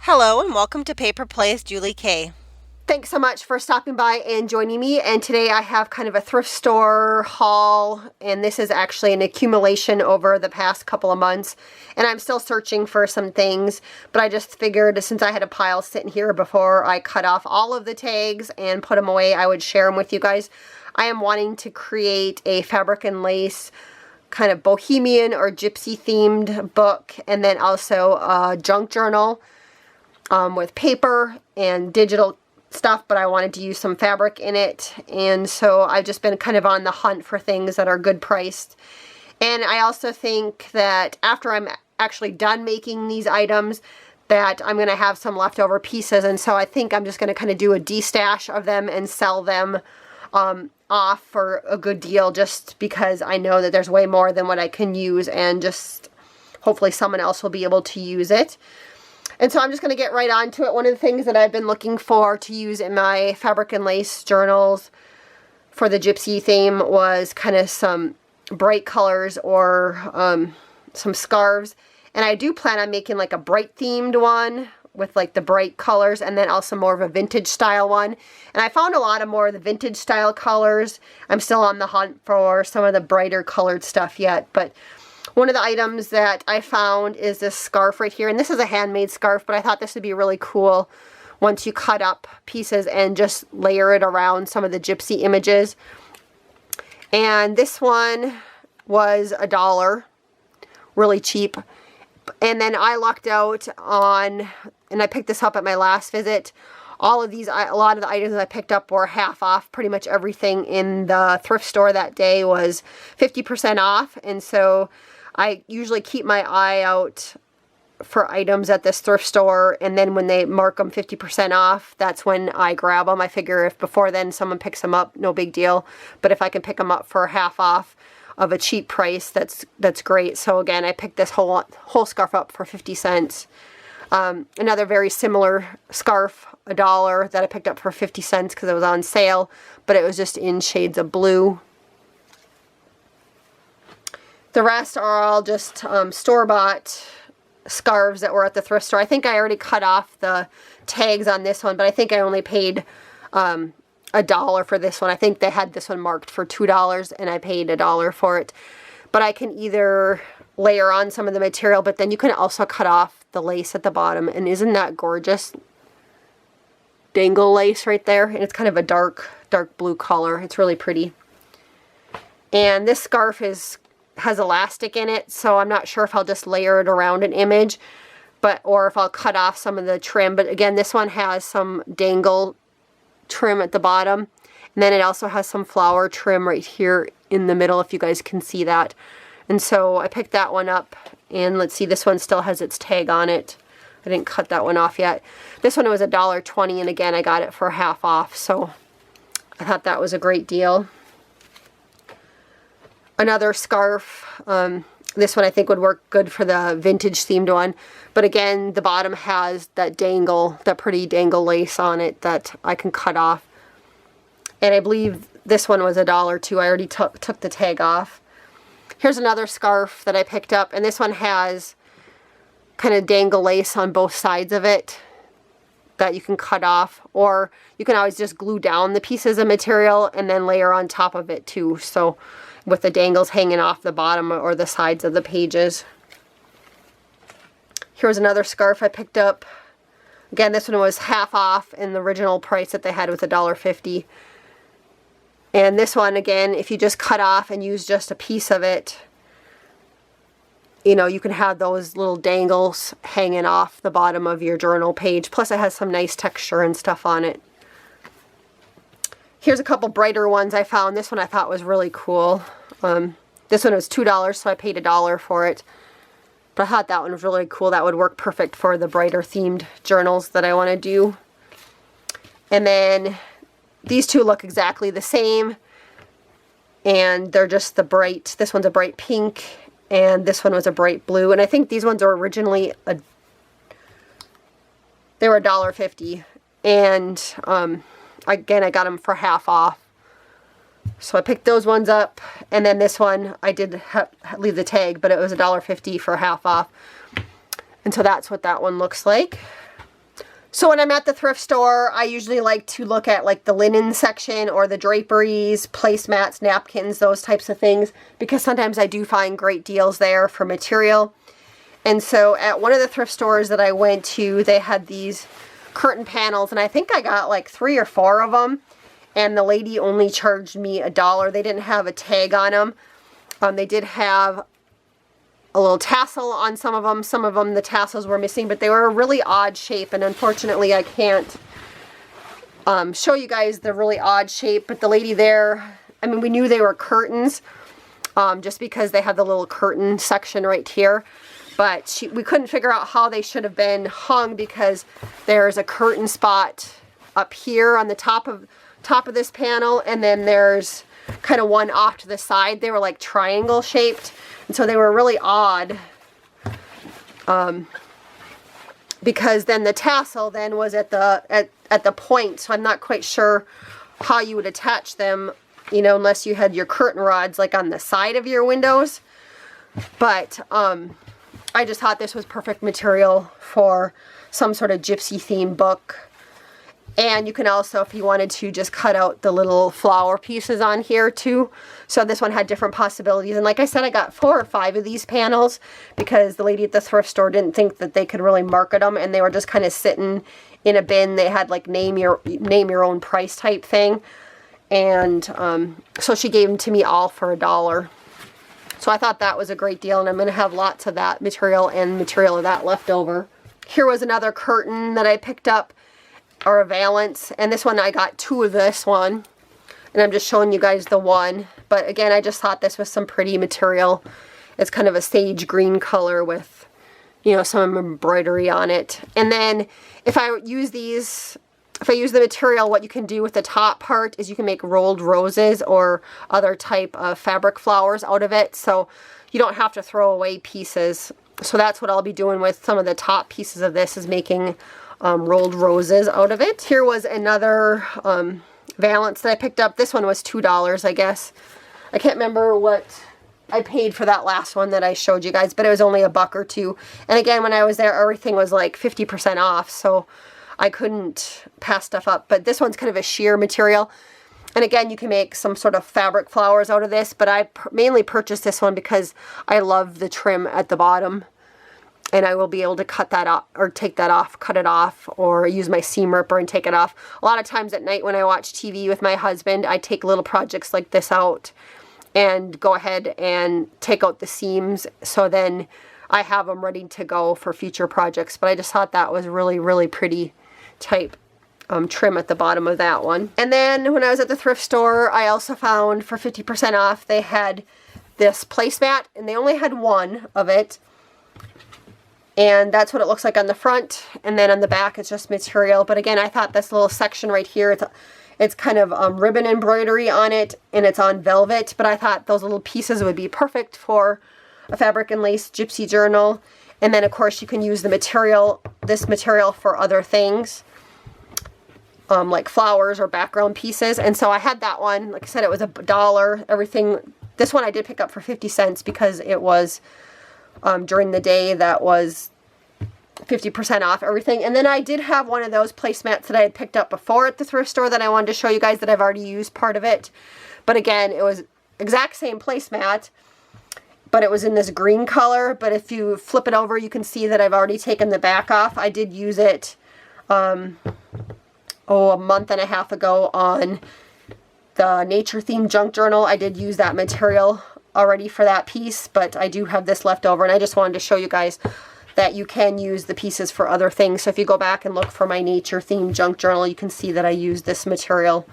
Hello and welcome to Paper Plays Julie K. Thanks so much for stopping by and joining me. And today I have kind of a thrift store haul, and this is actually an accumulation over the past couple of months. And I'm still searching for some things, but I just figured since I had a pile sitting here before I cut off all of the tags and put them away, I would share them with you guys. I am wanting to create a fabric and lace kind of Bohemian or gypsy themed book, and then also a junk journal with paper and digital stuff, but I wanted to use some fabric in it, and so I've just been kind of on the hunt for things that are good priced. And I also think that after I'm actually done making these items that I'm going to have some leftover pieces, and so I think I'm just going to kind of do a de-stash of them and sell them off for a good deal, just because I know that there's way more than what I can use, and just hopefully someone else will be able to use it. And so I'm just going to get right on to it. One of the things that I've been looking for to use in my fabric and lace journals for the gypsy theme was kind of some bright colors or some scarves. And I do plan on making like a bright themed one with like the bright colors, and then also more of a vintage style one. And I found a lot of more of the vintage style colors. I'm still on the hunt for some of the brighter colored stuff yet, but one of the items that I found is this scarf right here, and this is a handmade scarf, but I thought this would be really cool once you cut up pieces and just layer it around some of the gypsy images. And this one was $1, really cheap. And then I lucked out on, and I picked this up at my last visit, all of these, a lot of the items I picked up were half off. Pretty much everything in the thrift store that day was 50% off, and so I usually keep my eye out for items at this thrift store, and then when they mark them 50% off, that's when I grab them. I figure if before then someone picks them up, no big deal. But if I can pick them up for half off of a cheap price, that's great. So again, I picked this whole scarf up for 50 cents. Another very similar scarf, $1, that I picked up for 50 cents because it was on sale, but it was just in shades of blue. The rest are all just store-bought scarves that were at the thrift store. I think I already cut off the tags on this one, but I think I only paid $1 for this one. I think they had this one marked for $2, and I paid $1 for it. But I can either layer on some of the material, but then you can also cut off the lace at the bottom. And isn't that gorgeous? Dangle lace right there. And it's kind of a dark blue color. It's really pretty. And this scarf has elastic in it, so I'm not sure if I'll just layer it around an image, or if I'll cut off some of the trim. But again, this one has some dangle trim at the bottom, and then it also has some flower trim right here in the middle, if you guys can see that. And so I picked that one up, and let's see, this one still has its tag on it. I didn't cut that one off yet. This one was $1.20, and again, I got it for half off, so I thought that was a great deal. Another scarf, this one I think would work good for the vintage themed one, but again, the bottom has that pretty dangle lace on it that I can cut off. And I believe this one was $1 too. I already took the tag off. Here's another scarf that I picked up, and this one has kind of dangle lace on both sides of it that you can cut off, or you can always just glue down the pieces of material and then layer on top of it too, so with the dangles hanging off the bottom or the sides of the pages. Here's another scarf I picked up. Again, this one was half off in the original price that they had, with $1.50. And this one, again, if you just cut off and use just a piece of it, you know, you can have those little dangles hanging off the bottom of your journal page. Plus it has some nice texture and stuff on it. Here's a couple brighter ones I found. This one I thought was really cool. This one was $2, so I paid $1 for it. But I thought that one was really cool. That would work perfect for the brighter themed journals that I want to do. And then these two look exactly the same. And they're just the bright, this one's a bright pink, and this one was a bright blue. And I think these ones were originally, they were $1.50. And again, I got them for half off. So I picked those ones up, and then this one I did leave the tag, but it was $1.50 for half off. And so that's what that one looks like. So when I'm at the thrift store, I usually like to look at like the linen section or the draperies, placemats, napkins, those types of things, because sometimes I do find great deals there for material. And so at one of the thrift stores that I went to, they had these curtain panels, and I think I got like 3 or 4 of them, and the lady only charged me $1. They didn't have a tag on them. They did have a little tassel on some of them. Some of them, the tassels were missing, but they were a really odd shape, and unfortunately I can't show you guys the really odd shape. But the lady there, I mean, we knew they were curtains just because they have the little curtain section right here, but we couldn't figure out how they should have been hung, because there's a curtain spot up here on the top of this panel, and then there's kind of one off to the side. They were like triangle shaped, and so they were really odd, because then the tassel then was at the point, so I'm not quite sure how you would attach them, you know, unless you had your curtain rods like on the side of your windows. But I just thought this was perfect material for some sort of gypsy theme book. And you can also, if you wanted to, just cut out the little flower pieces on here too. So this one had different possibilities. And like I said, I got 4 or 5 of these panels because the lady at the thrift store didn't think that they could really market them, and they were just kind of sitting in a bin. They had like name your own price type thing. And so she gave them to me all for $1. So I thought that was a great deal, and I'm going to have lots of that material and material of that left over. Here was another curtain that I picked up, or a valance, and this one I got 2 of this one, and I'm just showing you guys the one. But again, I just thought this was some pretty material. It's kind of a sage green color with, you know, some embroidery on it. And then if I use the material, what you can do with the top part is you can make rolled roses or other type of fabric flowers out of it, so you don't have to throw away pieces. So that's what I'll be doing with some of the top pieces of this, is making rolled roses out of it. Here was another valance that I picked up. This one was $2, I guess. I can't remember what I paid for that last one that I showed you guys, but it was only $1 or $2. And again, when I was there, everything was like 50% off, so I couldn't pass stuff up. But this one's kind of a sheer material. And again, you can make some sort of fabric flowers out of this, but I mainly purchased this one because I love the trim at the bottom. And I will be able to cut that off, or take that off, cut it off, or use my seam ripper and take it off. A lot of times at night when I watch TV with my husband, I take little projects like this out and go ahead and take out the seams, so then I have them ready to go for future projects. But I just thought that was really, really pretty type trim at the bottom of that one. And then when I was at the thrift store, I also found for 50% off, they had this placemat, and they only had one of it. And that's what it looks like on the front, and then on the back it's just material. But again, I thought this little section right here, it's kind of ribbon embroidery on it, and it's on velvet, but I thought those little pieces would be perfect for a fabric and lace gypsy journal. And then of course you can use the material, this material, for other things, like flowers or background pieces. And so I had that one. Like I said, it was $1. Everything, this one I did pick up for 50 cents because it was during the day that was 50% off everything. And then I did have one of those placemats that I had picked up before at the thrift store that I wanted to show you guys, that I've already used part of it. But again, it was exact same placemat, but it was in this green color. But if you flip it over, you can see that I've already taken the back off. I did use it a month and a half ago on the nature themed junk journal. I did use that material already for that piece, but I do have this left over, and I just wanted to show you guys that you can use the pieces for other things. So if you go back and look for my nature themed junk journal, you can see that I used this material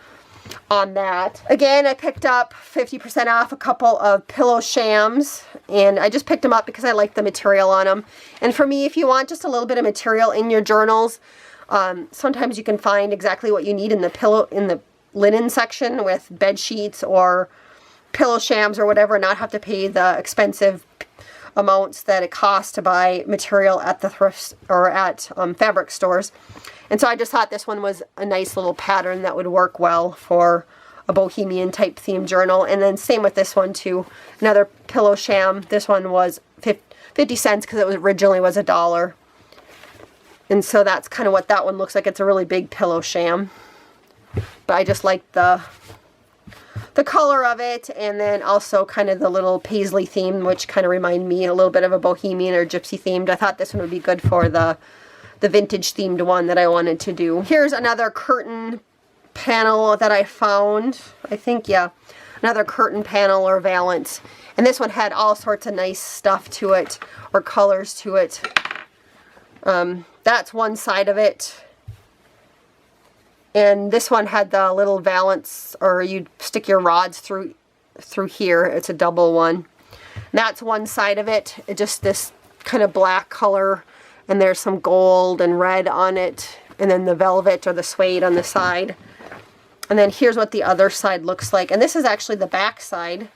on that. Again, I picked up 50% off a couple of pillow shams, and I just picked them up because I like the material on them. And for me, if you want just a little bit of material in your journals, sometimes you can find exactly what you need in the linen section with bed sheets or pillow shams or whatever, and not have to pay the expensive amounts that it costs to buy material at the thrifts or at fabric stores. And so I just thought this one was a nice little pattern that would work well for a Bohemian type theme journal. And then same with this one too, another pillow sham. This one was 50 cents because it was originally was $1. And so that's kind of what that one looks like. It's a really big pillow sham. But I just like the color of it, and then also kind of the little paisley theme, which kind of remind me a little bit of a Bohemian or gypsy themed. I thought this one would be good for the vintage themed one that I wanted to do. Here's another curtain panel that I found. I think, yeah, another curtain panel or valance. And this one had all sorts of nice stuff to it, or colors to it. That's one side of it. And this one had the little valance, or you'd stick your rods through here. It's a double one. And that's one side of it. It just this kind of black color, and there's some gold and red on it, and then the velvet or the suede on the side. And then here's what the other side looks like. And this is actually the back side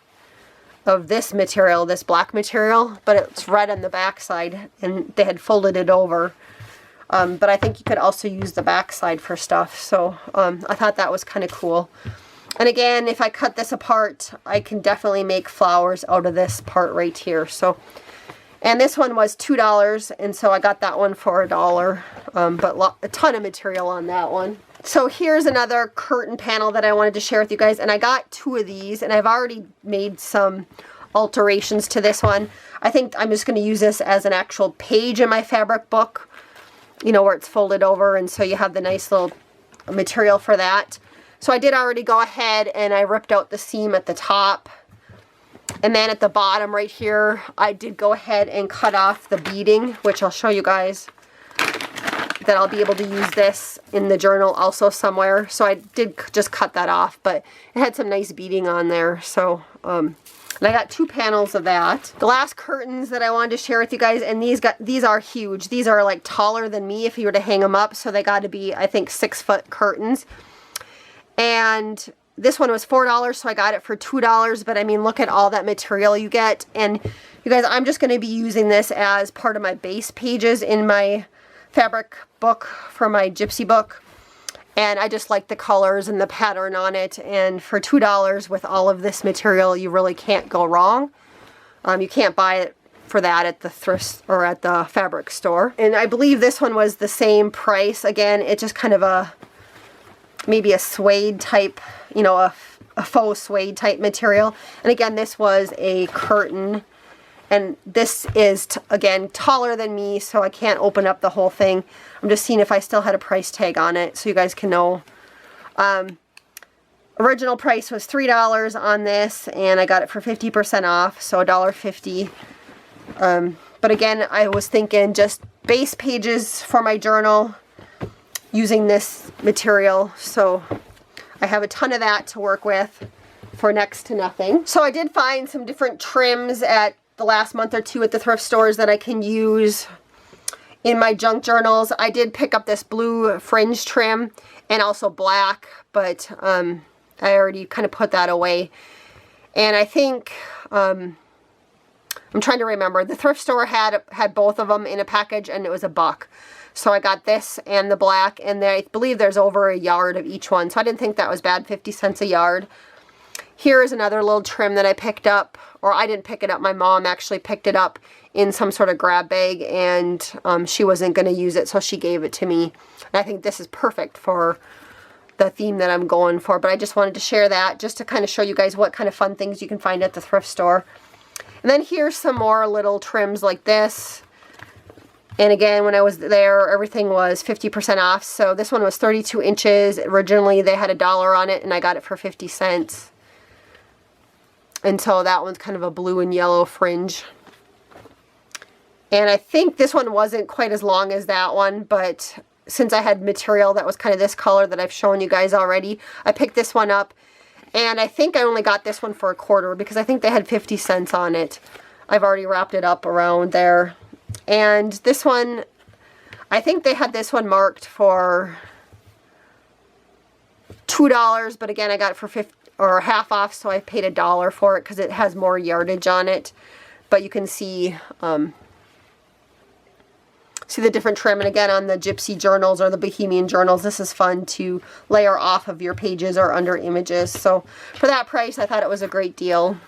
of this material, this black material, but it's red on the back side, and they had folded it over. But I think you could also use the back side for stuff. So I thought that was kind of cool. And again, if I cut this apart, I can definitely make flowers out of this part right here. So, and this one was $2, and so I got that one for $1. But a ton of material on that one. So here's another curtain panel that I wanted to share with you guys. And I got 2 of these, and I've already made some alterations to this one. I think I'm just going to use this as an actual page in my fabric book, you know, where it's folded over, and so you have the nice little material for that. So I did already go ahead and I ripped out the seam at the top, and then at the bottom right here I did go ahead and cut off the beading, which I'll show you guys that I'll be able to use this in the journal also somewhere. So I did just cut that off, but it had some nice beading on there. So and I got 2 panels of that. The last curtains that I wanted to share with you guys, and these are huge. These are like taller than me if you were to hang them up, so they got to be, I think, 6-foot curtains. And this one was $4, so I got it for $2. But I mean, look at all that material you get. And you guys, I'm just going to be using this as part of my base pages in my fabric book for my gypsy book. And I just like the colors and the pattern on it. And for $2 with all of this material, you really can't go wrong. You can't buy it for that at the thrift or at the fabric store. And I believe this one was the same price. Again, it's just kind of maybe a suede type, you know, a faux suede type material. And again, this was a curtain. And this is, again, taller than me, so I can't open up the whole thing. I'm just seeing if I still had a price tag on it so you guys can know. Original price was $3 on this, and I got it for 50% off, so $1.50. But again, I was thinking just base pages for my journal using this material. So I have a ton of that to work with for next to nothing. So I did find some different trims at the last month or 2 at the thrift stores that I can use in my junk journals. I did pick up this blue fringe trim and also black, but I already kind of put that away. And I think, I'm trying to remember, the thrift store had both of them in a package, and it was $1. So I got this and the black, and I believe there's over a yard of each one. So I didn't think that was bad, 50 cents a yard. Here is another little trim that I picked up, or I didn't pick it up, my mom actually picked it up in some sort of grab bag, and she wasn't going to use it, so she gave it to me. And I think this is perfect for the theme that I'm going for, but I just wanted to share that just to kind of show you guys what kind of fun things you can find at the thrift store. And then here's some more little trims like this. And again, when I was there, everything was 50% off. So this one was 32 inches. Originally, they had $1 on it, and I got it for 50 cents. And so that one's kind of a blue and yellow fringe. And I think this one wasn't quite as long as that one, but since I had material that was kind of this color that I've shown you guys already, I picked this one up. And I think I only got this one for $1 because I think they had 50 cents on it. I've already wrapped it up around there. And this one, I think they had this one marked for $2, but again, I got it for 50 or half off, so I paid $1 for it because it has more yardage on it. But you can see the different trim. And again, on the gypsy journals or the Bohemian journals, this is fun to layer off of your pages or under images. So for that price, I thought it was a great deal.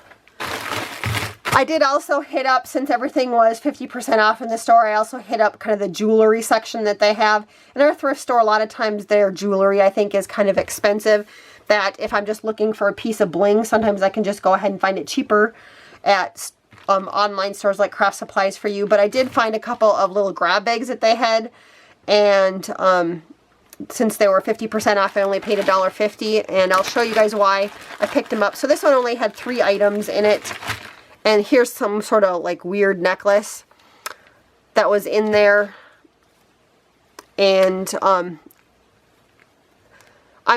I did also hit up, since everything was 50% off in the store, I also hit up kind of the jewelry section that they have. In our thrift store, a lot of times their jewelry, I think, is kind of expensive. That if I'm just looking for a piece of bling, sometimes I can just go ahead and find it cheaper at online stores like Craft Supplies For You. But I did find a couple of little grab bags that they had. And since they were 50% off, I only paid $1.50. And I'll show you guys why I picked them up. So this one only had 3 items in it. And here's some sort of like weird necklace that was in there. And I'm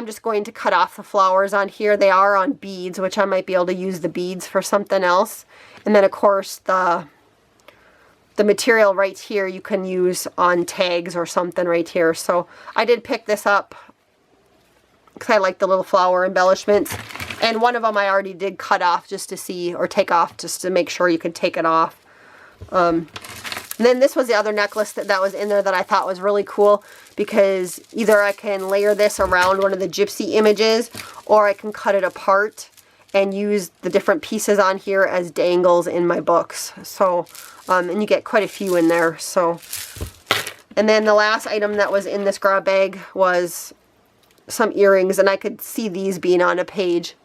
just going to cut off the flowers on here. They are on beads, which I might be able to use the beads for something else. And then of course the material right here you can use on tags or something right here. So I did pick this up because I like the little flower embellishments. And one of them I already did cut off just to see, or take off just to make sure you could take it off. And then this was the other necklace that was in there that I thought was really cool, because either I can layer this around one of the gypsy images, or I can cut it apart and use the different pieces on here as dangles in my books. So, and you get quite a few in there. So, and then the last item that was in this grab bag was some earrings, and I could see these being on a page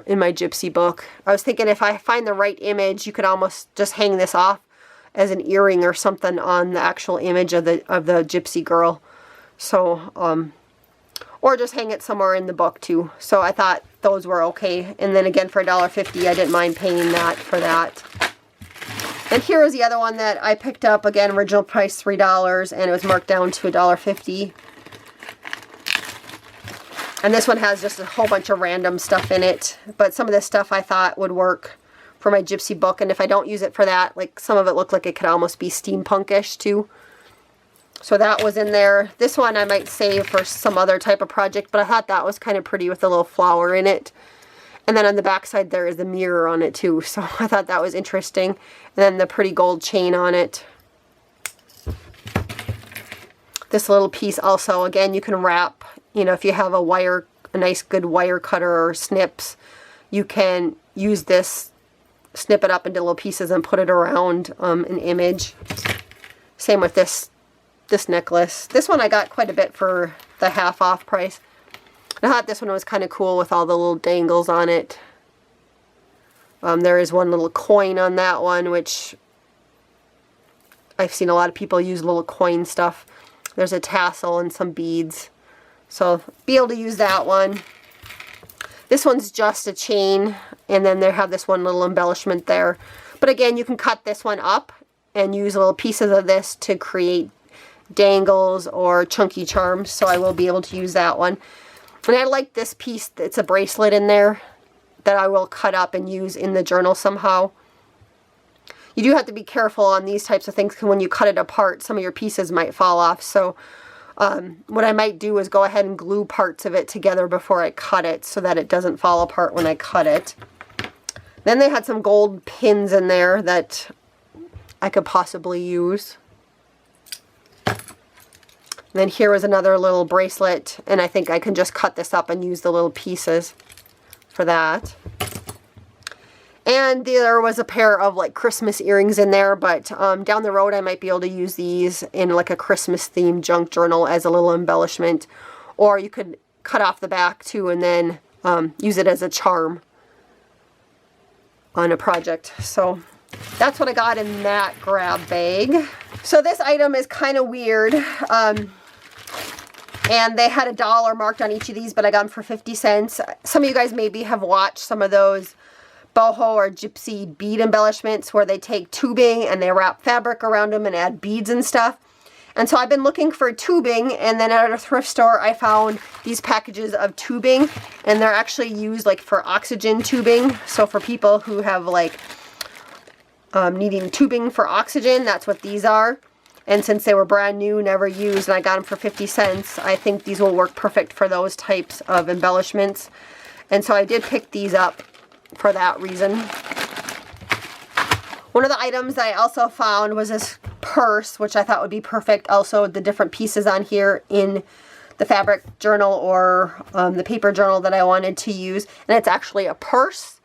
in my gypsy book. I was thinking if I find the right image, you could almost just hang this off as an earring or something on the actual image of the gypsy girl. So, or just hang it somewhere in the book too. So I thought those were okay. And then again, for $1.50, I didn't mind paying that for that. And here is the other one that I picked up. Again, original price $3, and it was marked down to $1.50. And this one has just a whole bunch of random stuff in it. But some of this stuff I thought would work for my gypsy book. And if I don't use it for that, like some of it looked like it could almost be steampunkish too. So that was in there. This one I might save for some other type of project, but I thought that was kind of pretty with a little flower in it. And then on the back side there is a mirror on it too. So I thought that was interesting. And then the pretty gold chain on it. This little piece also, again, you can wrap, you know, if you have a nice good wire cutter or snips, you can use this, snip it up into little pieces and put it around an image. Same with this necklace. This one I got quite a bit for the half off price. I thought this one was kind of cool with all the little dangles on it. There is one little coin on that one, which I've seen a lot of people use little coin stuff. There's a tassel and some beads. So be able to use that one. This one's just a chain, and then they have this one little embellishment there. But again, you can cut this one up and use little pieces of this to create dangles or chunky charms. So I will be able to use that one. And I like this piece. It's a bracelet in there that I will cut up and use in the journal somehow. You do have to be careful on these types of things, because when you cut it apart, some of your pieces might fall off. So what I might do is go ahead and glue parts of it together before I cut it, so that it doesn't fall apart when I cut it. Then they had some gold pins in there that I could possibly use. And then here was another little bracelet, and I think I can just cut this up and use the little pieces for that. And there was a pair of like Christmas earrings in there, but down the road I might be able to use these in like a Christmas themed junk journal as a little embellishment. Or you could cut off the back too and then use it as a charm on a project. So that's what I got in that grab bag. So this item is kind of weird. And they had $1 marked on each of these, but I got them for 50 cents. Some of you guys maybe have watched some of those boho or gypsy bead embellishments where they take tubing and they wrap fabric around them and add beads and stuff. And so I've been looking for tubing, and then at a thrift store I found these packages of tubing, and they're actually used like for oxygen tubing. So for people who have like needing tubing for oxygen, that's what these are. And since they were brand new, never used, and I got them for 50 cents, I think these will work perfect for those types of embellishments. And so I did pick these up for that reason. One of the items I also found was this purse, which I thought would be perfect. Also, the different pieces on here in the fabric journal or the paper journal that I wanted to use. And it's actually a purse.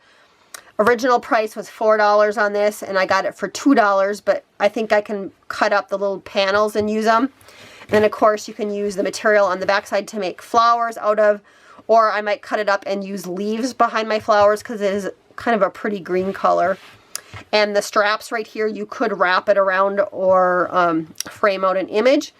Original price was $4 on this, and I got it for $2, but I think I can cut up the little panels and use them. And then of course you can use the material on the backside to make flowers out of, or I might cut it up and use leaves behind my flowers because it is kind of a pretty green color. And the straps right here, you could wrap it around or frame out an image.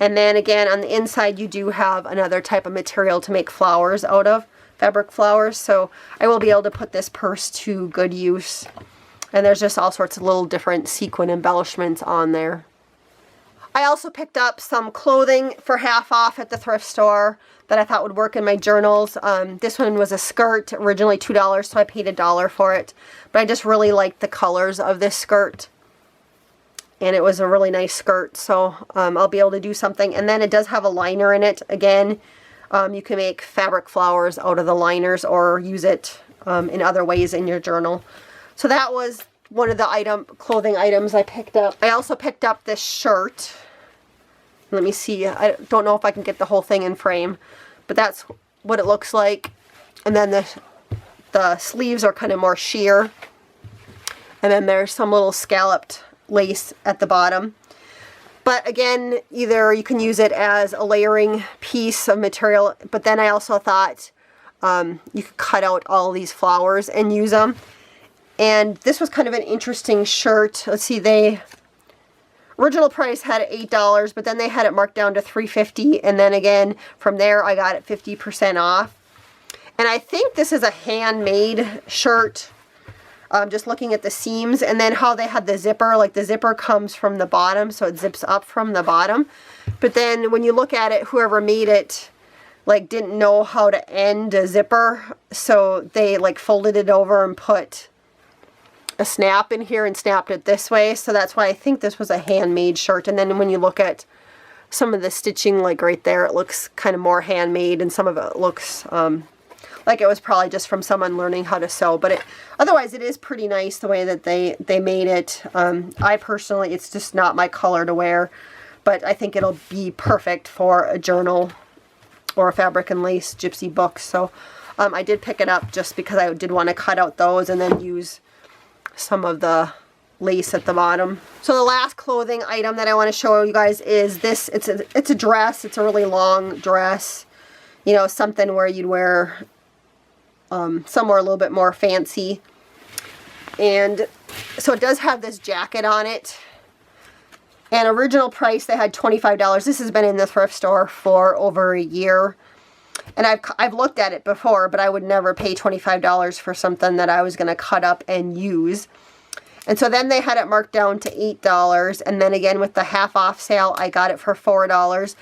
And then again, on the inside, you do have another type of material to make flowers out of, fabric flowers. So I will be able to put this purse to good use. And there's just all sorts of little different sequin embellishments on there. I also picked up some clothing for half off at the thrift store that I thought would work in my journals. This one was a skirt, originally $2, so I paid $1 for it. But I just really liked the colors of this skirt. And it was a really nice skirt, so I'll be able to do something. And then it does have a liner in it. Again, you can make fabric flowers out of the liners or use it in other ways in your journal. So that was one of the clothing items I picked up. I also picked up this shirt. Let me see. I don't know if I can get the whole thing in frame, but that's what it looks like. And then the sleeves are kind of more sheer. And then there's some little scalloped lace at the bottom. But again, either you can use it as a layering piece of material, but then I also thought you could cut out all these flowers and use them. And this was kind of an interesting shirt. Let's see, original price had it $8, but then they had it marked down to $3.50, and then again from there I got it 50% off. And I think this is a handmade shirt. Just looking at the seams, and then how they had the zipper, like the zipper comes from the bottom, so it zips up from the bottom. But then when you look at it, whoever made it like didn't know how to end a zipper, so they like folded it over and put a snap in here and snapped it this way. So that's why I think this was a handmade shirt. And then when you look at some of the stitching, like right there, it looks kind of more handmade, and some of it looks like it was probably just from someone learning how to sew. But otherwise it is pretty nice the way that they made it. I personally, it's just not my color to wear, but I think it'll be perfect for a journal or a fabric and lace gypsy book. So I did pick it up just because I did want to cut out those and then use some of the lace at the bottom. So the last clothing item that I want to show you guys is this. It's a dress. It's a really long dress. You know, something where you'd wear somewhere a little bit more fancy. And so it does have this jacket on it. And original price, they had $25. This has been in the thrift store for over a year. And I've looked at it before, but I would never pay $25 for something that I was going to cut up and use. And so then they had it marked down to $8. And then again with the half off sale, I got it for $4.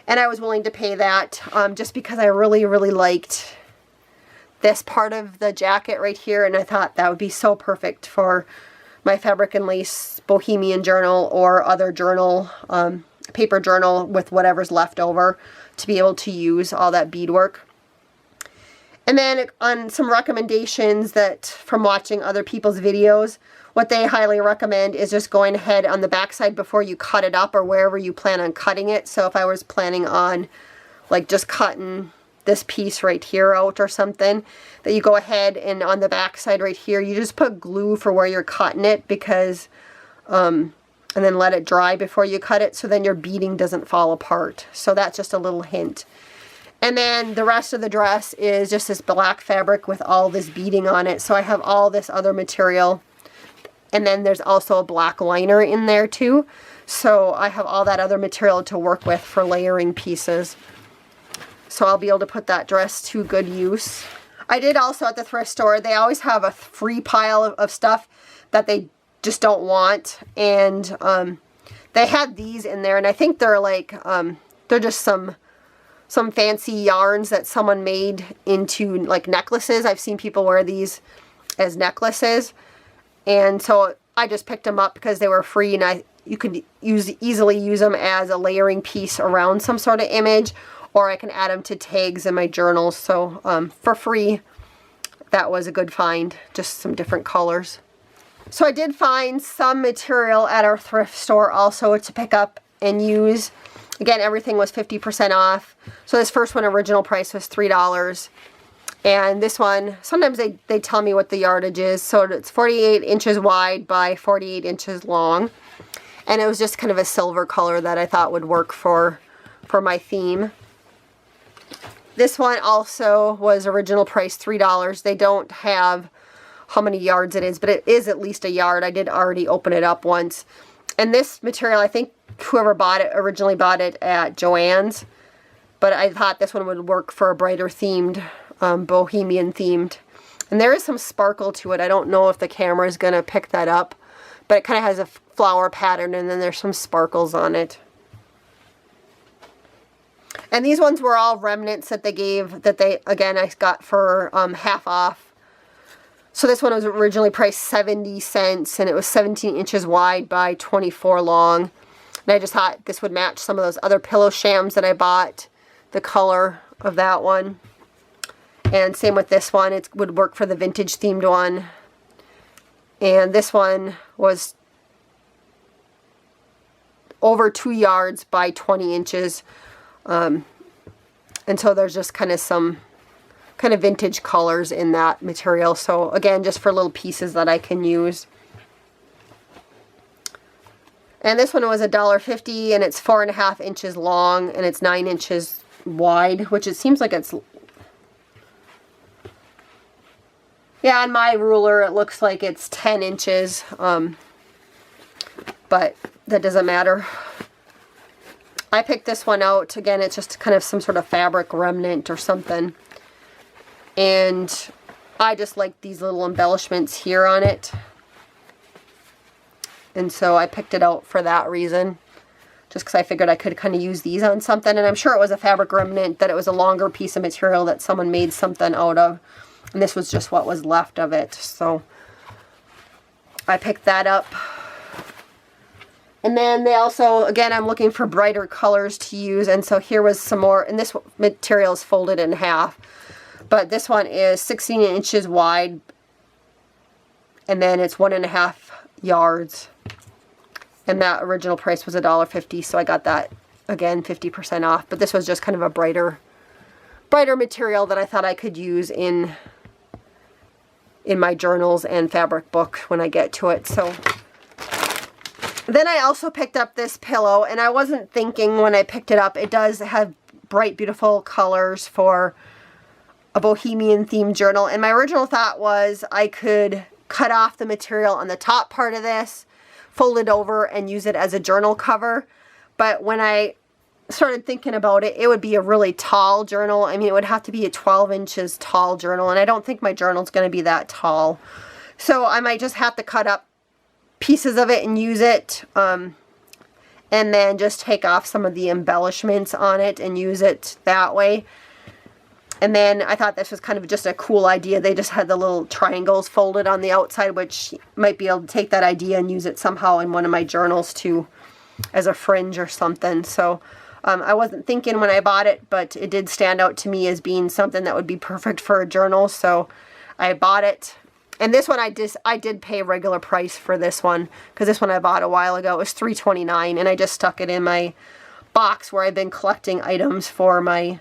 And I was willing to pay that just because I really, really liked this part of the jacket right here, and I thought that would be so perfect for my fabric and lace Bohemian journal or other journal, paper journal with whatever's left over, to be able to use all that beadwork. And then on some recommendations that from watching other people's videos, what they highly recommend is just going ahead on the backside before you cut it up or wherever you plan on cutting it. So if I was planning on like just cutting this piece right here out or something, that you go ahead and on the back side right here, you just put glue for where you're cutting it, because and then let it dry before you cut it, so then your beading doesn't fall apart. So that's just a little hint. And then the rest of the dress is just this black fabric with all this beading on it. So I have all this other material, and then there's also a black liner in there too. So I have all that other material to work with for layering pieces. So I'll be able to put that dress to good use. I did also at the thrift store, they always have a free pile of stuff that they just don't want. And they had these in there, and I think they're like, they're just some fancy yarns that someone made into like necklaces. I've seen people wear these as necklaces. And so I just picked them up because they were free, and you could easily use them as a layering piece around some sort of image, or I can add them to tags in my journals. So for free, that was a good find, just some different colors. So I did find some material at our thrift store also to pick up and use. Again, everything was 50% off. So this first one, original price was $3. And this one, sometimes they tell me what the yardage is. So it's 48 inches wide by 48 inches long. And it was just kind of a silver color that I thought would work for my theme. This one also was original price $3. They don't have how many yards it is, but it is at least a yard. I did already open it up once. And this material, I think whoever bought it originally bought it at Joann's. But I thought this one would work for a brighter themed, Bohemian themed. And there is some sparkle to it. I don't know if the camera is going to pick that up. But it kind of has a flower pattern, and then there's some sparkles on it. And these ones were all remnants that they gave, that again, I got for half off. So this one was originally priced 70 cents, and it was 17 inches wide by 24 long. And I just thought this would match some of those other pillow shams that I bought, the color of that one. And same with this one, it would work for the vintage themed one. And this one was over 2 yards by 20 inches. And so there's just kind of some kind of vintage colors in that material. So again, just for little pieces that I can use. And this one was $1.50, and it's 4.5 inches long, and it's 9 inches wide, which it seems like it's... Yeah, on my ruler it looks like it's 10 inches, but that doesn't matter. I picked this one out. Again, it's just kind of some sort of fabric remnant or something. And I just like these little embellishments here on it. And so I picked it out for that reason. Just because I figured I could kind of use these on something. And I'm sure it was a fabric remnant, that it was a longer piece of material that someone made something out of. And this was just what was left of it. So I picked that up. And then they also, again, I'm looking for brighter colors to use. And so here was some more. And this material is folded in half. But this one is 16 inches wide. And then it's 1.5 yards. And that original price was $1.50. So I got that, again, 50% off. But this was just kind of a brighter material that I thought I could use in my journals and fabric book when I get to it. So then I also picked up this pillow, and I wasn't thinking when I picked it up, it does have bright, beautiful colors for a Bohemian themed journal. And my original thought was I could cut off the material on the top part of this, fold it over, and use it as a journal cover. But when I started thinking about it, it would be a really tall journal. I mean, it would have to be a 12 inches tall journal, and I don't think my journal's going to be that tall. So I might just have to cut up pieces of it and use it, and then just take off some of the embellishments on it and use it that way. And then I thought this was kind of just a cool idea. They just had the little triangles folded on the outside, which might be able to take that idea and use it somehow in one of my journals too, as a fringe or something. So I wasn't thinking when I bought it, but it did stand out to me as being something that would be perfect for a journal. So I bought it. And this one I did pay regular price for this one, because this one I bought a while ago. It was $3.29, and I just stuck it in my box where I've been collecting items for my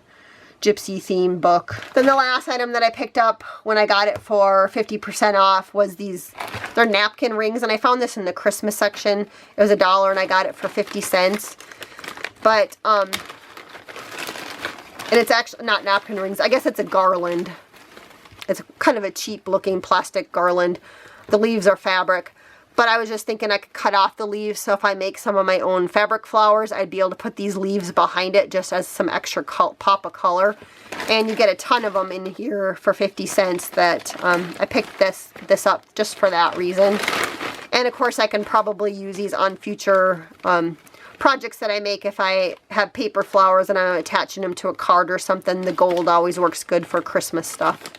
gypsy theme book. Then the last item that I picked up when I got it for 50% off was these, they're napkin rings, and I found this in the Christmas section. It was $1 and I got it for 50 cents. But, and it's actually not napkin rings. I guess it's a garland. It's kind of a cheap looking plastic garland. The leaves are fabric. But I was just thinking I could cut off the leaves, so if I make some of my own fabric flowers, I'd be able to put these leaves behind it just as some extra pop of color. And you get a ton of them in here for 50 cents that I picked this up just for that reason. And of course I can probably use these on future projects that I make. If I have paper flowers and I'm attaching them to a card or something, the gold always works good for Christmas stuff.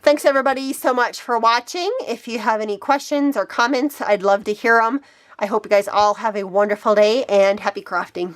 Thanks everybody so much for watching. If you have any questions or comments, I'd love to hear them. I hope you guys all have a wonderful day and happy crafting.